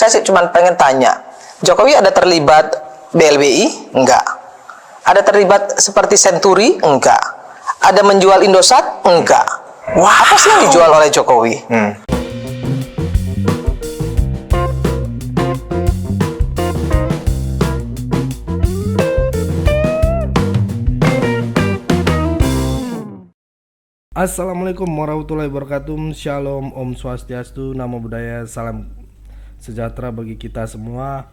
Saya sih cuma pengen tanya, Jokowi ada terlibat BLBI? Enggak. Ada terlibat seperti Senturi? Enggak. Ada menjual Indosat? Enggak. Wah, apa sih yang dijual oleh Jokowi? Assalamualaikum warahmatullahi wabarakatuh. Shalom, Om Swastiastu, Namo Buddhaya, salam sejahtera bagi kita semua.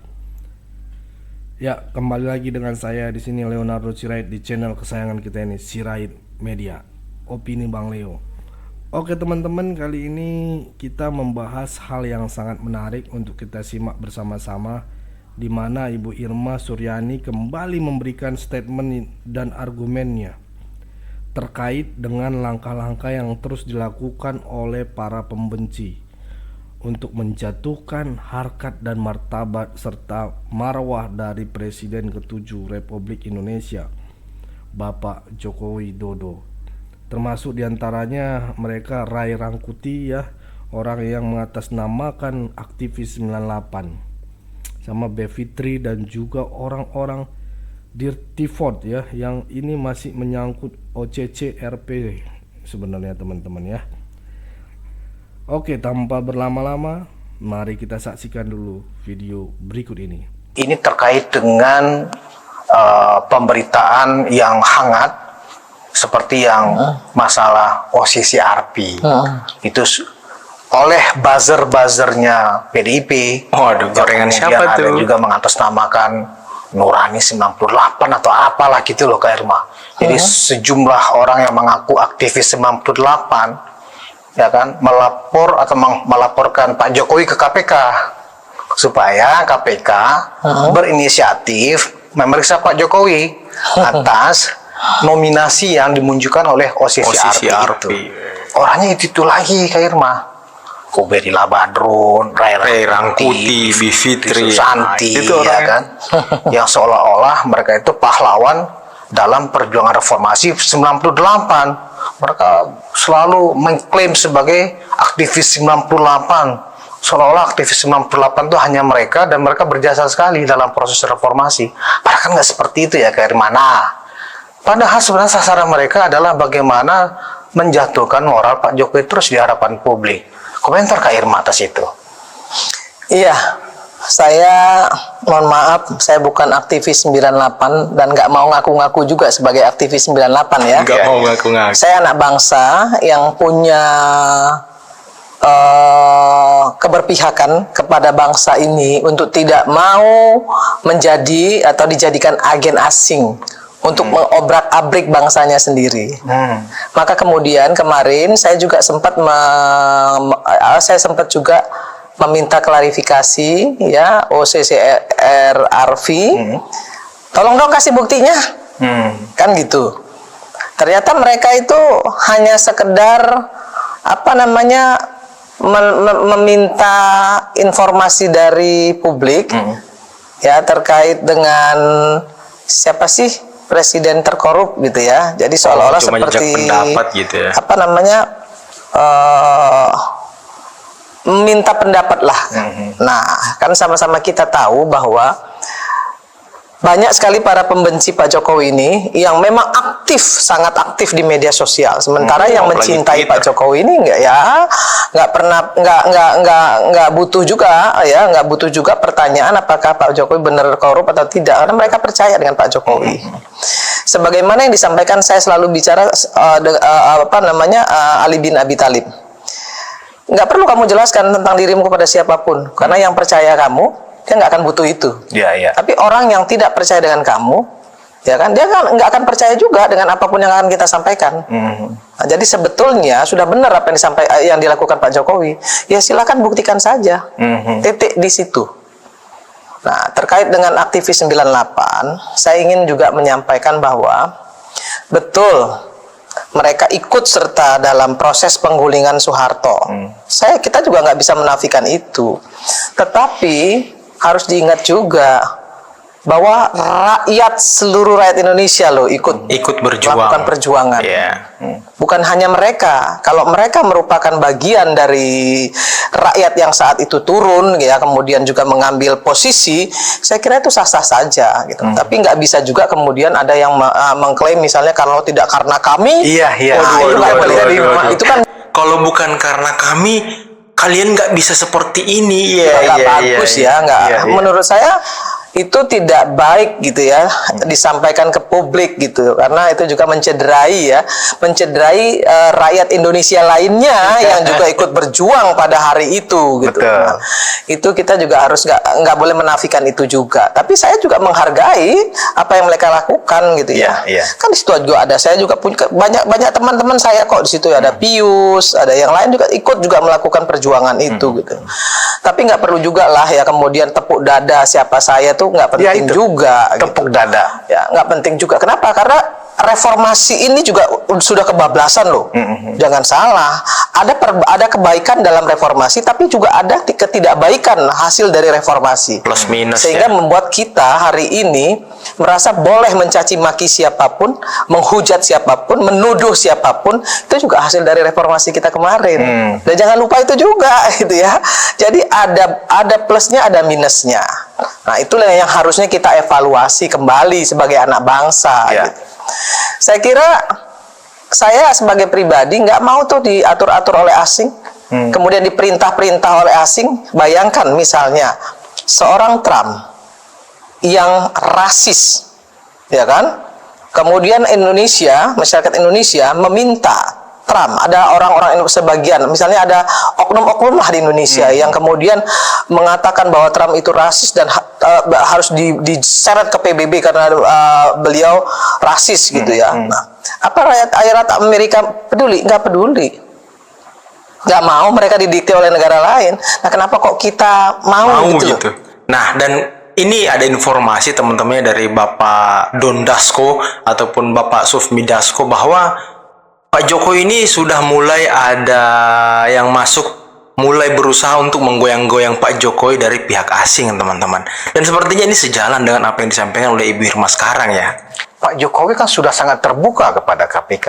Ya, kembali lagi dengan saya di sini Leonardo Sirait di channel kesayangan kita ini, Sirait Media, Opini Bang Leo. Oke teman-teman, kali ini kita membahas hal yang sangat menarik untuk kita simak bersama-sama, di mana Ibu Irma Suryani kembali memberikan statement dan argumennya terkait dengan langkah-langkah yang terus dilakukan oleh para pembenci untuk menjatuhkan harkat dan martabat serta marwah dari Presiden ke-7 Republik Indonesia, Bapak Joko Widodo. Termasuk diantaranya mereka Ray Rangkuti, ya, orang yang mengatasnamakan aktivis 98, sama Bevitri dan juga orang-orang Dirtivot, ya, yang ini masih menyangkut OCC RP sebenarnya teman-teman, ya. Oke, tanpa berlama-lama, mari kita saksikan dulu video berikut ini. Ini terkait dengan pemberitaan yang hangat seperti yang masalah OCC RP. Itu oleh buzzer-buzzernya PDIP. Waduh, gorengan siapa tuh? Ada juga mengatasnamakan Nurani 98 atau apalah gitu loh Kak Irma. Jadi sejumlah orang yang mengaku aktivis 98, ya kan, melapor atau melaporkan Pak Jokowi ke KPK supaya KPK berinisiatif memeriksa Pak Jokowi atas nominasi yang dimunculkan oleh OCC RP itu. Orangnya itu lagi Kak Irma. Kuberila Badrun, Ray Rangkuti, Bivitri, Susanti, itu ya kan, yang seolah-olah mereka itu pahlawan dalam perjuangan reformasi 98. Mereka selalu mengklaim sebagai aktivis 98, seolah-olah aktivis 98 itu hanya mereka dan mereka berjasa sekali dalam proses reformasi. Padahal kan nggak seperti itu ya Kak Irmana. Padahal sebenarnya sasaran mereka adalah bagaimana menjatuhkan moral Pak Jokowi terus di hadapan publik. Komentar Kak Irma atas itu. Iya, saya mohon maaf, saya bukan aktivis 98 dan nggak mau ngaku-ngaku juga sebagai aktivis 98 ya. Nggak mau ngaku-ngaku. Saya anak bangsa yang punya keberpihakan kepada bangsa ini untuk tidak mau menjadi atau dijadikan agen asing untuk mengobrak-abrik bangsanya sendiri. Maka kemudian kemarin saya juga sempat juga meminta klarifikasi, ya, OCCRRV. Tolong dong kasih buktinya. Kan gitu. Ternyata mereka itu hanya sekedar meminta informasi dari publik, ya, terkait dengan siapa sih presiden terkorup gitu ya. Jadi seolah-olah seperti pendapat gitu ya. Minta pendapat lah. Nah, kan sama-sama kita tahu bahwa banyak sekali para pembenci Pak Jokowi ini yang memang aktif, sangat aktif di media sosial. Sementara yang mencintai Pak Jokowi ini nggak butuh juga pertanyaan apakah Pak Jokowi benar korup atau tidak, karena mereka percaya dengan Pak Jokowi. Sebagaimana yang disampaikan, saya selalu bicara Ali bin Abi Thalib. Nggak perlu kamu jelaskan tentang dirimu kepada siapapun, karena yang percaya kamu, dia nggak akan butuh itu. Tapi orang yang tidak percaya dengan kamu, ya kan, dia nggak akan percaya juga dengan apapun yang akan kita sampaikan. Nah, jadi sebetulnya sudah benar apa yang dilakukan Pak Jokowi. Ya silakan buktikan saja. Titik di situ. Nah, terkait dengan aktivis 98, saya ingin juga menyampaikan bahwa betul mereka ikut serta dalam proses penggulingan Soeharto. Kita juga nggak bisa menafikan itu. Tetapi harus diingat juga bahwa seluruh rakyat Indonesia loh ikut berjuang, melakukan perjuangan. Bukan hanya mereka. Kalau mereka merupakan bagian dari rakyat yang saat itu turun, ya, kemudian juga mengambil posisi, saya kira itu sah-sah saja, gitu. Tapi nggak bisa juga kemudian ada yang mengklaim misalnya kalau tidak karena kami, itu kan kalau bukan karena kami, kalian nggak bisa seperti ini. Nggak bagus ya, nggak. Menurut saya itu tidak baik gitu ya, disampaikan ke publik gitu, karena itu juga mencederai rakyat Indonesia lainnya yang juga ikut berjuang pada hari itu gitu. Nah, itu kita juga harus nggak boleh menafikan itu juga. Tapi saya juga menghargai apa yang mereka lakukan gitu ya. Kan di situ juga ada, saya juga punya banyak teman-teman saya kok di situ, ada Pius, ada yang lain juga ikut juga melakukan perjuangan itu gitu. Tapi nggak perlu juga lah ya kemudian tepuk dada siapa saya tuh nggak penting juga. Tepuk dada. Ya nggak penting juga. Kenapa? Karena reformasi ini juga sudah kebablasan loh. Jangan salah. Ada kebaikan dalam reformasi, tapi juga ada ketidakbaikan hasil dari reformasi. Plus minus. Sehingga membuat kita hari ini merasa boleh mencaci maki siapapun, menghujat siapapun, menuduh siapapun. Itu juga hasil dari reformasi kita kemarin. Dan jangan lupa itu juga, gitu ya. Jadi ada plusnya, ada minusnya. Nah, itulah yang harusnya kita evaluasi kembali sebagai anak bangsa. Gitu. Saya kira saya sebagai pribadi nggak mau tuh diatur-atur oleh asing, kemudian diperintah-perintah oleh asing. Bayangkan misalnya seorang Trump yang rasis, ya kan? Kemudian masyarakat Indonesia meminta Trump, ada orang-orang sebagian, misalnya ada oknum-oknum lah di Indonesia yang kemudian mengatakan bahwa Trump itu rasis dan harus diseret ke PBB karena beliau rasis gitu ya. Nah, apa rakyat Amerika peduli? Nggak peduli. Nggak mau, mereka didikte oleh negara lain. Nah, kenapa kok kita mau gitu? Nah, dan ini ada informasi teman-temannya dari Bapak Don Dasko ataupun Bapak Sufmi Dasko bahwa Pak Jokowi ini sudah mulai ada yang mulai berusaha untuk menggoyang-goyang Pak Jokowi dari pihak asing, teman-teman. Dan sepertinya ini sejalan dengan apa yang disampaikan oleh Ibu Irma sekarang ya. Pak Jokowi kan sudah sangat terbuka kepada KPK.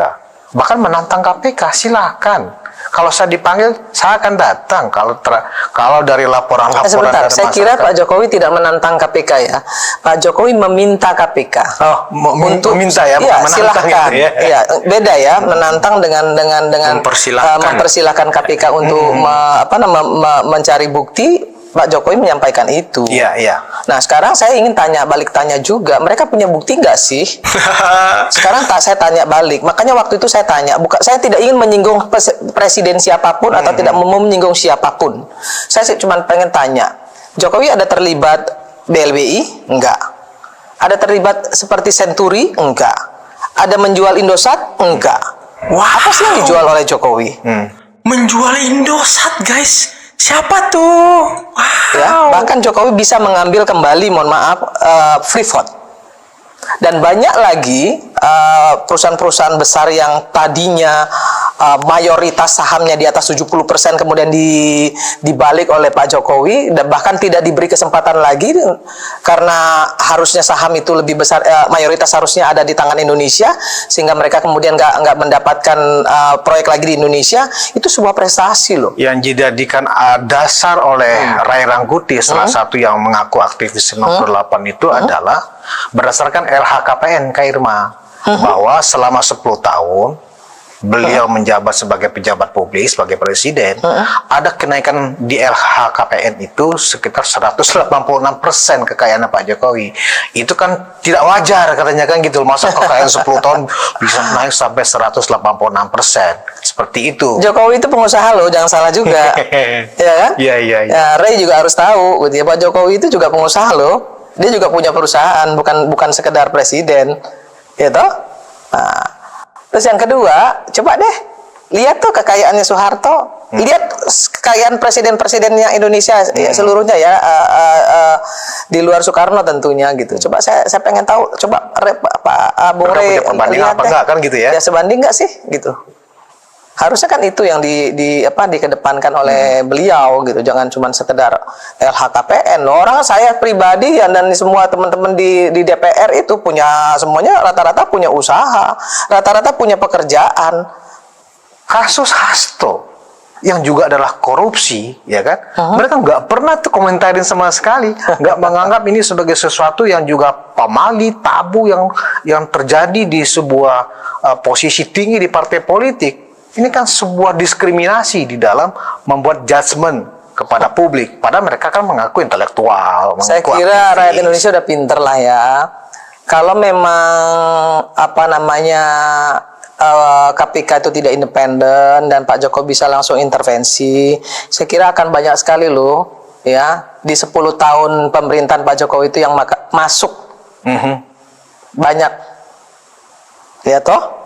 Bahkan menantang KPK, silakan. Kalau saya dipanggil, saya akan datang. Kalau dari laporan-laporan sebentar, dari saya kira Pak Jokowi tidak menantang KPK ya. Pak Jokowi meminta KPK. Untuk meminta ya, bukan menantang. Silahkan. Gitu ya. Ya, beda ya, menantang dengan mempersilahkan KPK untuk mencari bukti. Pak Jokowi menyampaikan itu. Iya. Nah, sekarang saya ingin balik tanya juga, mereka punya bukti nggak sih? Sekarang saya tanya balik. Makanya waktu itu saya tanya, saya tidak ingin menyinggung presiden siapapun atau tidak mau menyinggung siapapun. Saya cuma pengen tanya, Jokowi ada terlibat BLBI? Enggak. Ada terlibat seperti Senturi? Enggak. Ada menjual Indosat? Enggak. Wah, apa sih yang dijual oleh Jokowi? Menjual Indosat, guys. Siapa tuh? Wow. Ya, bahkan Jokowi bisa mengambil kembali, mohon maaf, Freeport. Dan banyak lagi perusahaan-perusahaan besar yang tadinya mayoritas sahamnya di atas 70% kemudian dibalik oleh Pak Jokowi dan bahkan tidak diberi kesempatan lagi karena harusnya saham itu lebih besar, mayoritas harusnya ada di tangan Indonesia sehingga mereka kemudian nggak mendapatkan proyek lagi di Indonesia. Itu sebuah prestasi loh. Yang dijadikan dasar oleh Ray Rangkuti, salah satu yang mengaku aktivis 98 itu adalah berdasarkan LHKPN, Kak Irma, bahwa selama 10 tahun beliau menjabat sebagai pejabat publik, sebagai presiden, ada kenaikan di LHKPN itu sekitar 186% kekayaan Pak Jokowi. Itu kan tidak wajar katanya kan gitu. Masa kekayaan 10 tahun bisa naik sampai 186%. Seperti itu. Jokowi itu pengusaha loh, jangan salah juga. Ya kan? Iya. Ya, Ray juga harus tahu, gitu ya. Pak Jokowi itu juga pengusaha loh. Dia juga punya perusahaan, bukan sekedar presiden, gitu. Nah, terus yang kedua, coba deh lihat tuh kekayaannya Soeharto, lihat kekayaan presiden-presidennya Indonesia seluruhnya ya, di luar Soekarno tentunya gitu. Coba saya pengen tahu, coba Pak Bung Rey lihat apa enggak kan gitu ya? Ya sebanding nggak sih gitu? Harusnya kan itu yang dikedepankan oleh beliau gitu. Jangan cuma sekedar LHKPN. Orang saya pribadi dan semua teman-teman di DPR itu punya semuanya rata-rata punya usaha, rata-rata punya pekerjaan. Kasus Hasto yang juga adalah korupsi, ya kan? Mereka nggak pernah tuh komentarin sama sekali, nggak menganggap ini sebagai sesuatu yang juga pamali, tabu yang terjadi di sebuah posisi tinggi di partai politik. Ini kan sebuah diskriminasi di dalam membuat judgement kepada publik. Padahal mereka kan mengaku intelektual. Saya kira rakyat Indonesia udah pinter lah ya. Kalau memang KPK itu tidak independen dan Pak Jokowi bisa langsung intervensi, saya kira akan banyak sekali loh ya di 10 tahun pemerintahan Pak Jokowi itu yang masuk banyak ya toh.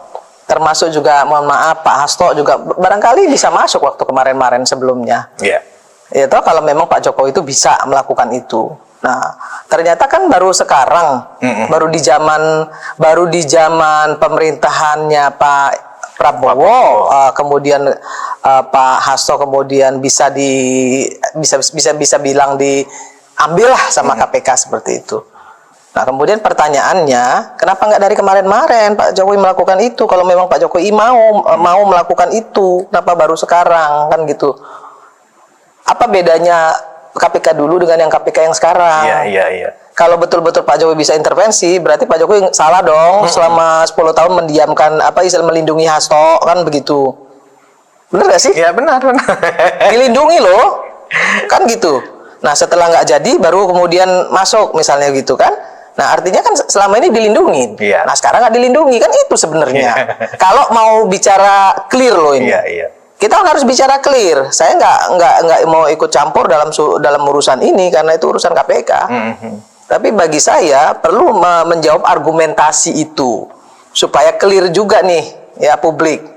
Termasuk juga, mohon maaf, Pak Hasto juga barangkali bisa masuk waktu kemarin-kemarin sebelumnya. Iya. Ya toh, kalau memang Pak Jokowi itu bisa melakukan itu. Nah, ternyata kan baru sekarang, baru di zaman pemerintahannya Pak Prabowo, kemudian Pak Hasto kemudian bisa bilang diambillah sama KPK seperti itu. Nah, kemudian pertanyaannya, kenapa nggak dari kemarin-kemarin Pak Jokowi melakukan itu? Kalau memang Pak Jokowi mau melakukan itu, kenapa baru sekarang kan gitu? Apa bedanya KPK dulu dengan yang KPK yang sekarang? Iya. Kalau betul-betul Pak Jokowi bisa intervensi, berarti Pak Jokowi salah dong selama 10 tahun mendiamkan melindungi Hasto kan begitu? Bener nggak sih? Iya benar. Dilindungi loh, kan gitu. Nah, setelah nggak jadi, baru kemudian masuk misalnya gitu kan? Nah, artinya kan selama ini dilindungi. Iya. Nah, sekarang nggak dilindungi kan itu sebenarnya. Kalau mau bicara clear loh ini. Iya. Kita harus bicara clear. Saya nggak mau ikut campur dalam urusan ini karena itu urusan KPK. Tapi bagi saya perlu menjawab argumentasi itu supaya clear juga nih ya publik.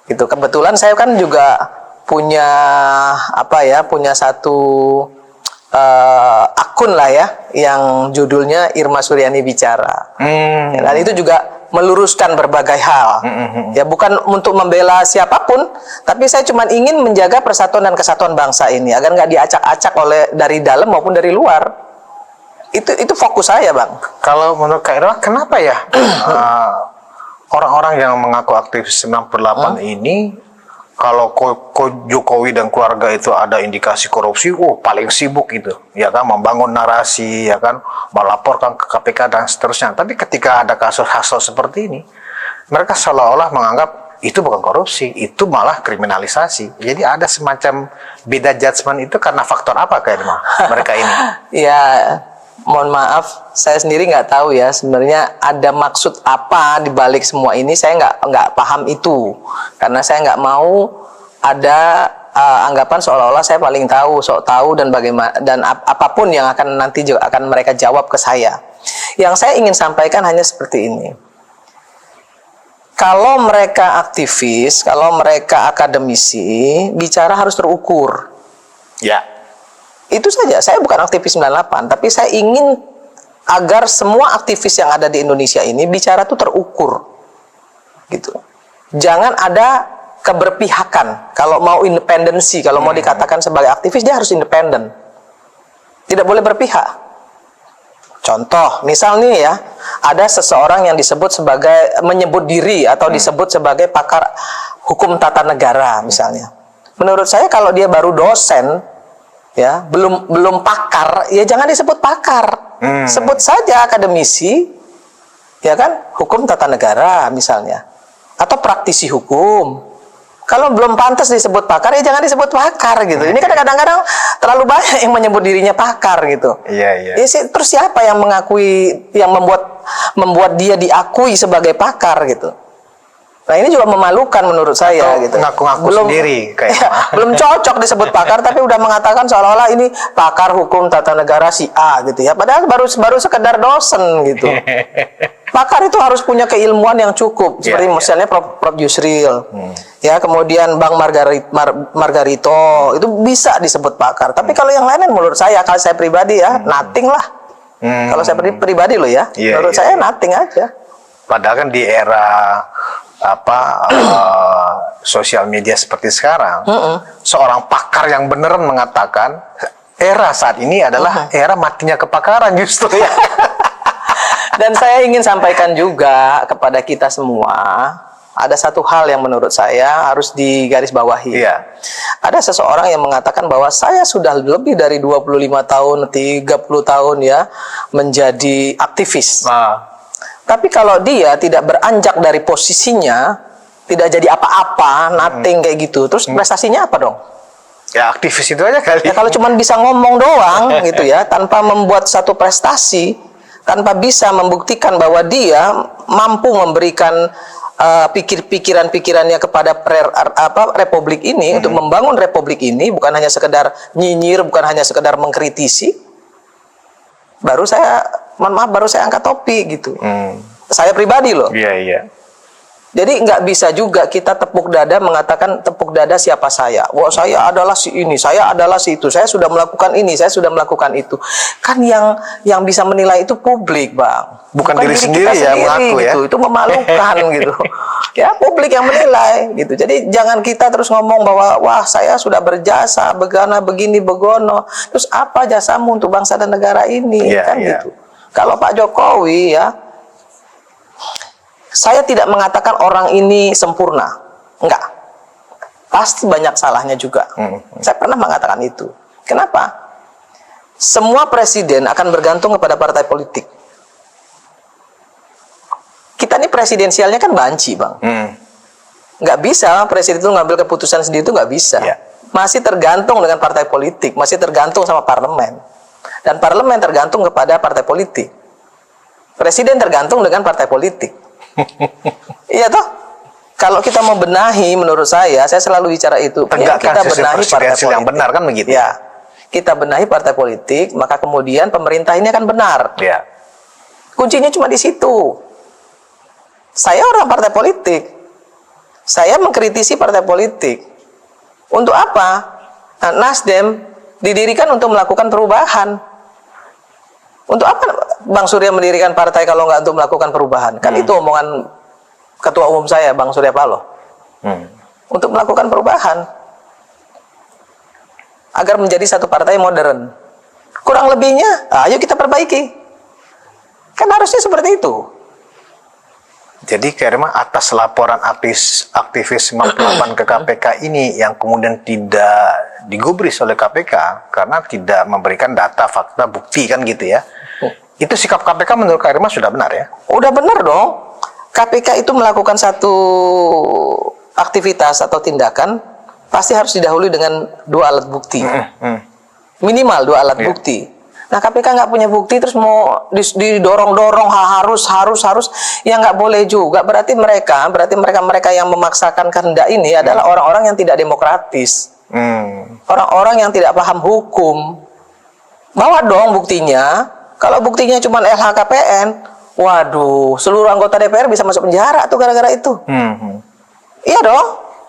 Gitu. Kebetulan saya kan juga punya punya satu akun lah ya yang judulnya Irma Suryani Bicara. Dan itu juga meluruskan berbagai hal. Ya bukan untuk membela siapapun, tapi saya cuma ingin menjaga persatuan dan kesatuan bangsa ini agar nggak diacak-acak dari dalam maupun dari luar. Itu fokus saya, Bang. Kalau menurut Kak Irma, kenapa ya orang-orang yang mengaku aktivis 98 ini kalau Jokowi dan keluarga itu ada indikasi korupsi, paling sibuk itu, ya kan, membangun narasi, ya kan, melaporkan ke KPK dan seterusnya. Tapi ketika ada kasus Hasto seperti ini, mereka seolah-olah menganggap itu bukan korupsi, itu malah kriminalisasi. Jadi ada semacam beda judgement itu karena faktor apa, Kak Irma, mereka ini? Ya, mohon maaf, saya sendiri nggak tahu ya sebenarnya ada maksud apa di balik semua ini. Saya nggak paham itu karena saya nggak mau ada anggapan seolah-olah saya paling tahu, sok tahu dan bagaimana dan apapun yang akan nanti juga akan mereka jawab ke saya. Yang saya ingin sampaikan hanya seperti ini. Kalau mereka aktivis, kalau mereka akademisi, bicara harus terukur. Ya. Itu saja. Saya bukan aktivis 98, tapi saya ingin agar semua aktivis yang ada di Indonesia ini bicara tuh terukur. Gitu. Jangan ada keberpihakan. Kalau mau independensi, kalau mau dikatakan sebagai aktivis, dia harus independen. Tidak boleh berpihak. Contoh, misal nih ya, ada seseorang yang disebut sebagai, menyebut diri atau disebut sebagai pakar hukum tata negara misalnya. Menurut saya kalau dia baru dosen, ya belum pakar, ya jangan disebut pakar, sebut saja akademisi, ya kan, hukum tata negara misalnya, atau praktisi hukum. Kalau belum pantas disebut pakar, ya jangan disebut pakar gitu. Ini kan kadang-kadang terlalu banyak yang menyebut dirinya pakar gitu. Iya. Ya, terus siapa yang membuat dia diakui sebagai pakar gitu? Nah, ini juga memalukan menurut saya gitu. Ngaku-ngaku sendiri kayak belum cocok disebut pakar tapi udah mengatakan seolah-olah ini pakar hukum tata negara si A gitu ya. Padahal baru sekedar dosen gitu. Pakar itu harus punya keilmuan yang cukup seperti misalnya Prof Yusril. Ya, kemudian Bang Margarito itu bisa disebut pakar. Tapi kalau yang lain menurut saya, kalau saya pribadi ya nothing lah. Kalau saya pribadi loh ya. Menurut saya nothing aja. Padahal kan di era sosial media seperti sekarang, seorang pakar yang beneran mengatakan era saat ini adalah era matinya kepakaran justru ya. Dan saya ingin sampaikan juga kepada kita semua, ada satu hal yang menurut saya harus digarisbawahi. Iya. Ada seseorang yang mengatakan bahwa saya sudah lebih dari 25 tahun, 30 tahun ya menjadi aktivis. Tapi kalau dia tidak beranjak dari posisinya, tidak jadi apa-apa, nothing kayak gitu, terus prestasinya apa dong? Ya aktivis itu aja kali. Ya kalau cuma bisa ngomong doang gitu ya, tanpa membuat satu prestasi, tanpa bisa membuktikan bahwa dia mampu memberikan pikiran-pikirannya kepada republik ini, untuk membangun republik ini, bukan hanya sekedar nyinyir, bukan hanya sekedar mengkritisi, baru saya, mohon maaf, baru saya angkat topi gitu. Saya pribadi loh. Iya, iya. Jadi nggak bisa juga kita tepuk dada mengatakan tepuk dada siapa saya. Wah, saya adalah si ini, saya adalah si itu, saya sudah melakukan ini, saya sudah melakukan itu. Kan yang bisa menilai itu publik, Bang. Bukan diri sendiri ya, mengaku ya. Gitu. Itu memalukan gitu. Ya, publik yang menilai gitu. Jadi jangan kita terus ngomong bahwa wah, saya sudah berjasa, begana, begini, begono. Terus apa jasamu untuk bangsa dan negara ini? Yeah, kan yeah. gitu. Kalau Pak Jokowi ya, saya tidak mengatakan orang ini sempurna, enggak. Pasti banyak salahnya juga. Saya pernah mengatakan itu. Kenapa? Semua presiden akan bergantung kepada partai politik. Kita ini presidensialnya kan banci, Bang. Nggak bisa presiden itu ngambil keputusan sendiri, itu nggak bisa. Yeah. Masih tergantung dengan partai politik, masih tergantung sama parlemen. Dan parlemen tergantung kepada partai politik. Presiden tergantung dengan partai politik. Iya toh? Kalau kita mau benahi, menurut saya selalu bicara itu. Ya, kita benahi partai politik yang benar kan begitu? Ya, kita benahi partai politik, maka kemudian pemerintah ini akan benar. Ya. Kuncinya cuma di situ. Saya orang partai politik. Saya mengkritisi partai politik. Untuk apa? Nah, Nasdem didirikan untuk melakukan perubahan. Untuk apa Bang Surya mendirikan partai kalau nggak untuk melakukan perubahan? Kan itu omongan Ketua Umum saya, Bang Surya Paloh. Untuk melakukan perubahan. Agar menjadi satu partai modern. Kurang lebihnya, ayo kita perbaiki. Kan harusnya seperti itu. Jadi Kerma, atas laporan aktivis 98 ke KPK ini yang kemudian tidak digubris oleh KPK karena tidak memberikan data, fakta, bukti kan gitu ya. Itu sikap KPK menurut Kerma sudah benar ya? Udah benar dong. KPK itu melakukan satu aktivitas atau tindakan pasti harus didahului dengan 2 alat bukti. Minimal 2 alat bukti. Nah, KPK nggak punya bukti terus mau didorong-dorong harus ya nggak boleh juga. Berarti mereka yang memaksakan kehendak ini adalah orang-orang yang tidak demokratis, orang-orang yang tidak paham hukum. Bawa dong buktinya. Kalau buktinya cuma LHKPN, waduh, seluruh anggota DPR bisa masuk penjara tuh gara-gara itu. Iya dong.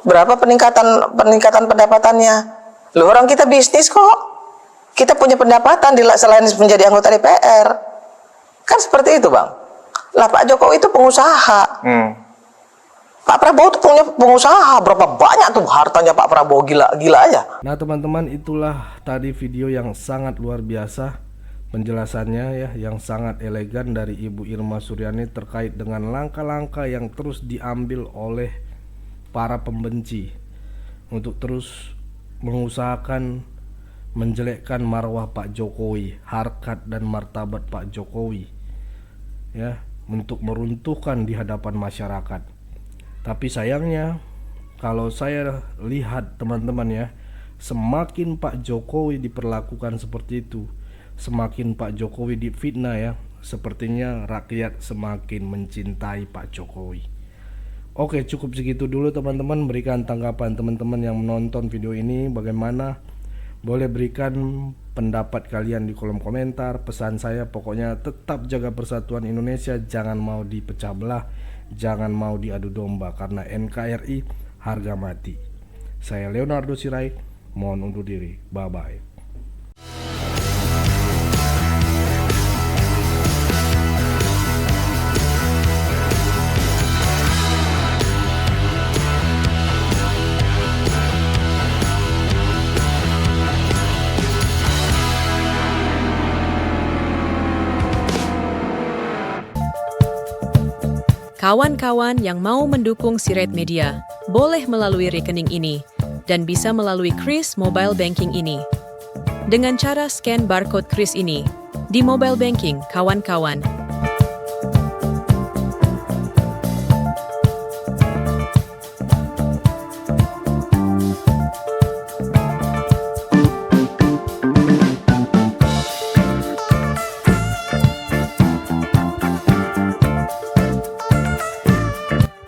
Berapa peningkatan pendapatannya? Loh, orang kita bisnis kok. Kita punya pendapatan selain menjadi anggota DPR. Kan seperti itu, Bang. Lah, Pak Jokowi itu pengusaha. Pak Prabowo itu punya pengusaha. Berapa banyak tuh hartanya Pak Prabowo, gila aja. Nah, teman-teman, itulah tadi video yang sangat luar biasa penjelasannya ya, yang sangat elegan dari Ibu Irma Suryani terkait dengan langkah-langkah yang terus diambil oleh para pembenci untuk terus mengusahakan menjelekkan marwah Pak Jokowi, harkat dan martabat Pak Jokowi ya, untuk meruntuhkan di hadapan masyarakat. Tapi sayangnya kalau saya lihat teman-teman ya, semakin Pak Jokowi diperlakukan seperti itu, semakin Pak Jokowi difitnah ya, sepertinya rakyat semakin mencintai Pak Jokowi. Oke, cukup segitu dulu teman-teman. Berikan tanggapan teman-teman yang menonton video ini bagaimana. Boleh berikan pendapat kalian di kolom komentar. Pesan saya pokoknya tetap jaga persatuan Indonesia, jangan mau dipecah belah, jangan mau diadu domba, karena NKRI harga mati. Saya Leonardo Sirait, mohon undur diri. Bye bye. Kawan-kawan yang mau mendukung Sirait Media, boleh melalui rekening ini dan bisa melalui Kris Mobile Banking ini. Dengan cara scan barcode Kris ini di mobile banking, kawan-kawan.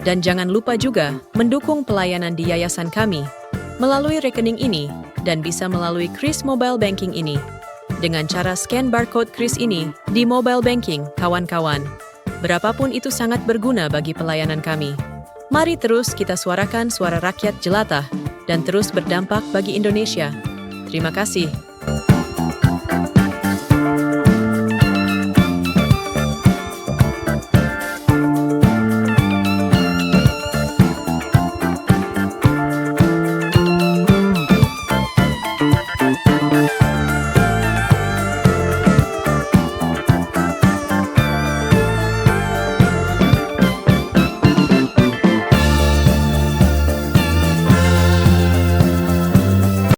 Dan jangan lupa juga mendukung pelayanan di yayasan kami melalui rekening ini dan bisa melalui Kris Mobile Banking ini. Dengan cara scan barcode Kris ini di mobile banking, kawan-kawan. Berapapun itu sangat berguna bagi pelayanan kami. Mari terus kita suarakan suara rakyat jelata dan terus berdampak bagi Indonesia. Terima kasih.